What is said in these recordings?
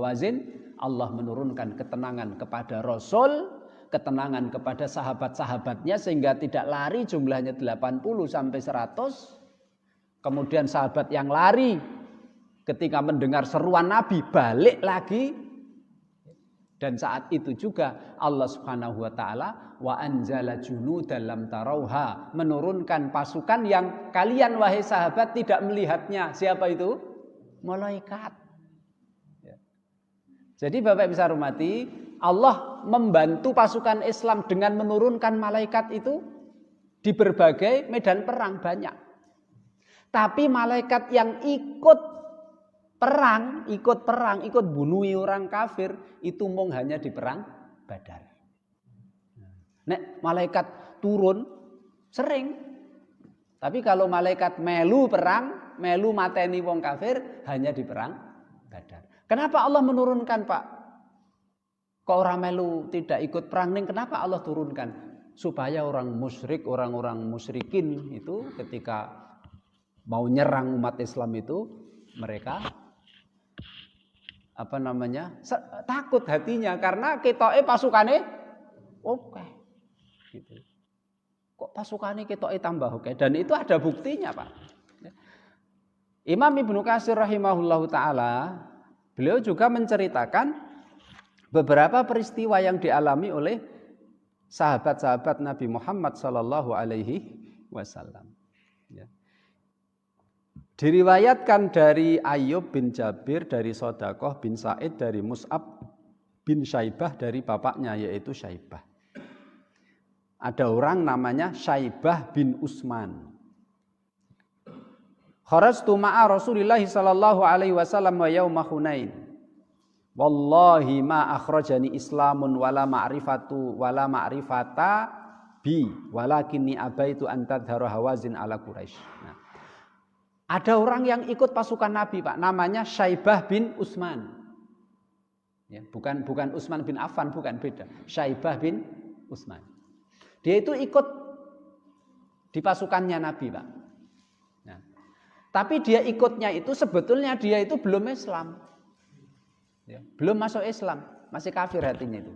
Hawazin, Allah menurunkan ketenangan kepada Rasul, ketenangan kepada sahabat-sahabatnya sehingga tidak lari jumlahnya 80 sampai 100. Kemudian sahabat yang lari ketika mendengar seruan Nabi balik lagi. Dan saat itu juga Allah Subhanahu wa taala wa anzala junudan lam tarauha, menurunkan pasukan yang kalian wahai sahabat tidak melihatnya. Siapa itu? Malaikat. Jadi Bapak bisa hormati, Allah membantu pasukan Islam dengan menurunkan malaikat itu di berbagai medan perang banyak. Tapi malaikat yang ikut bunuh orang kafir itu mung hanya di perang Badar. Nek malaikat turun sering. Tapi kalau malaikat melu perang, melu mateni wong kafir hanya di perang Badar. Kenapa Allah menurunkan, Pak? Kok orang melu tidak ikut perang ning kenapa Allah turunkan? Supaya orang musyrik, orang-orang musyrikin itu ketika mau nyerang umat Islam itu mereka takut hatinya karena ketoke pasukane oke. Gitu. Kok pasukane ketoke tambah oke? Dan itu ada buktinya, Pak. Imam Ibnu Katsir rahimahullahu taala beliau juga menceritakan beberapa peristiwa yang dialami oleh sahabat-sahabat Nabi Muhammad sallallahu alaihi wasallam. Ya. Diriwayatkan dari Ayyub bin Jabir, dari Sodaqoh bin Sa'id, dari Mus'ab bin Syaibah, dari bapaknya yaitu Syaibah. Ada orang namanya Syaibah bin Utsman. Kharajtu ma'a Rasulillah sallallahu alaihi wasallam wa yauma Hunain. Wallahi ma akhrajani islamun wala ma'rifata bi walakinni abaitu an tadhharu Hawazin ala Quraisy. Nah, ada orang yang ikut pasukan Nabi, Pak, namanya Syaibah bin Utsman. Ya, bukan Utsman bin Affan, bukan, beda. Syaibah bin Utsman. Dia itu ikut di pasukannya Nabi, Pak. Tapi dia ikutnya itu sebetulnya dia itu belum Islam. Ya, belum masuk Islam, masih kafir hatinya itu.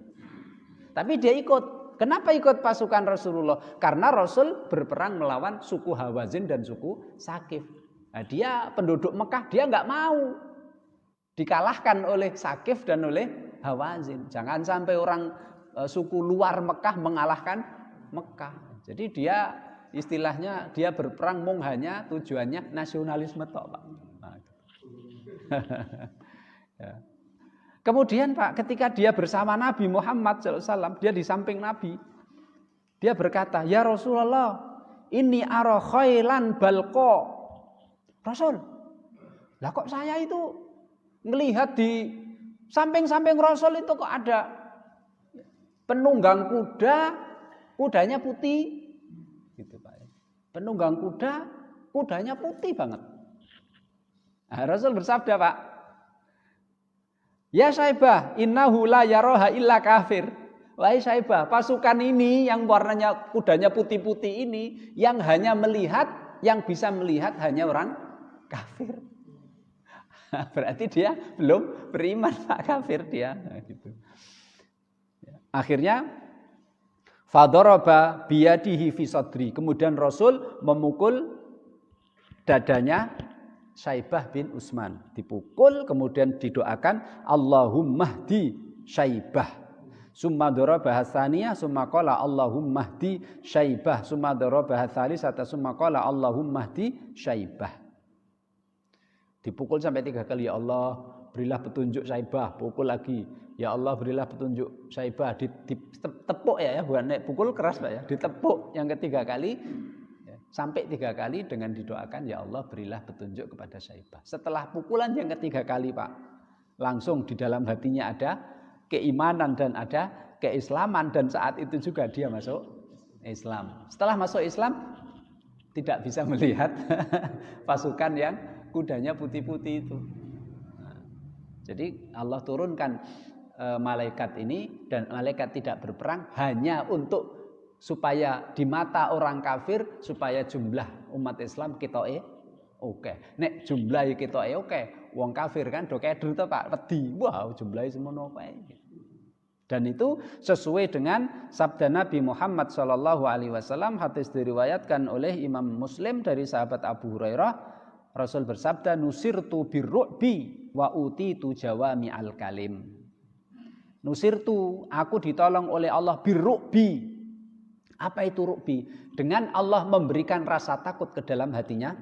Tapi dia ikut. Kenapa ikut pasukan Rasulullah? Karena Rasul berperang melawan suku Hawazin dan suku Sakif. Nah, dia penduduk Mekah, dia nggak mau dikalahkan oleh Sakif dan oleh Hawazin. Jangan sampai orang suku luar Mekah mengalahkan Mekah. Jadi dia istilahnya dia berperang mung hanya tujuannya nasionalisme tok, Pak. Nah, ya. Kemudian, Pak, ketika dia bersama Nabi Muhammad SAW, dia di samping Nabi, dia berkata, ya Rasulullah, ini ara khailan balqa. Rasul, lah kok saya itu melihat di samping-samping Rasul itu kok ada penunggang kuda, kudanya putih. Gitu, Pak. Penunggang kuda, kudanya putih banget. Nah, Rasul bersabda, Pak, ya Syaibah, innahu la yaraha illa kafir. Wahai Syaibah, pasukan ini yang warnanya kudanya putih-putih ini yang hanya melihat, yang bisa melihat hanya orang kafir. Berarti dia belum beriman, Pak, kafir dia. Nah, gitu. Akhirnya fadaraba biyadihi fi sadri. Kemudian Rasul memukul dadanya Syaibah bin Utsman. Dipukul kemudian didoakan Allahummahdi Syaibah. Summa daraba hasaniyah summa qala Allahummahdi Syaibah. Summa daraba hasalisata summa qala Allahummahdi Syaibah. Dipukul sampai 3 kali, ya Allah berilah petunjuk Syaibah. Pukul lagi, ya Allah berilah petunjuk Syaibah. Ditepuk ya, bukan pukul keras, Pak, ya. Ditepuk yang ketiga kali ya, sampai 3 kali dengan didoakan, ya Allah berilah petunjuk kepada Syaibah. Setelah pukulan yang ketiga kali, Pak, langsung di dalam hatinya ada keimanan dan ada keislaman, dan saat itu juga dia masuk Islam. Setelah masuk Islam tidak bisa melihat pasukan yang kudanya putih-putih itu. Nah, jadi Allah turunkan malaikat ini, dan malaikat tidak berperang hanya untuk supaya di mata orang kafir supaya jumlah umat Islam ketoke oke. Nek jumlahe ketoke oke, wong kafir kan do keder to Pak, wedi. Wah, jumlahe semono kae. Dan itu sesuai dengan sabda Nabi Muhammad SAW, hadis diriwayatkan oleh Imam Muslim dari sahabat Abu Hurairah. Rasul bersabda, nusirtu birru'bi wa utitu jawami al-kalim. Nusirtu, aku ditolong oleh Allah birru'bi. Apa itu ru'bi? Dengan Allah memberikan rasa takut ke dalam hatinya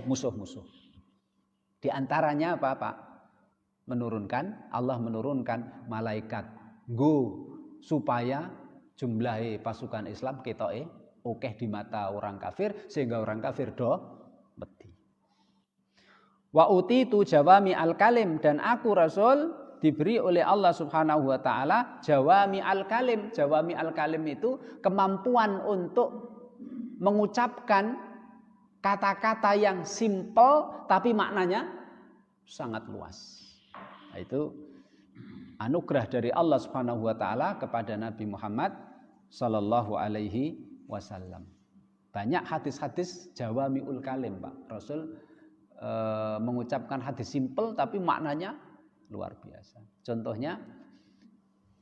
musuh-musuh. Di antaranya apa Pak? Allah menurunkan malaikat. Supaya jumlahi pasukan Islam ketoke okeh di mata orang kafir sehingga orang kafir do wedi. Wa utitu jawami al-kalim, dan aku Rasul diberi oleh Allah Subhanahu wa taala jawami al-kalim. Jawami al-kalim itu kemampuan untuk mengucapkan kata-kata yang simple tapi maknanya sangat luas. Nah, itu anugerah dari Allah Subhanahu wa taala kepada Nabi Muhammad sallallahu alaihi wasallam. Banyak hadis-hadis jawamiul kalim, Pak. Rasul mengucapkan hadis simpel tapi maknanya luar biasa. Contohnya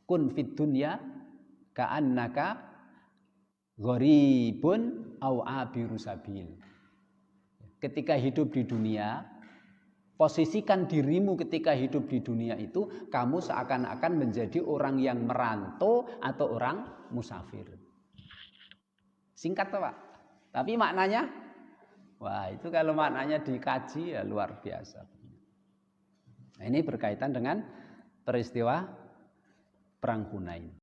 kun fid dunya ka'annaka gharibun au abiru sabil. Ketika hidup di dunia, posisikan dirimu ketika hidup di dunia itu, kamu seakan-akan menjadi orang yang merantau atau orang musafir. Singkat Pak. Tapi maknanya, wah itu kalau maknanya dikaji ya luar biasa. Nah, ini berkaitan dengan peristiwa Perang Hunain.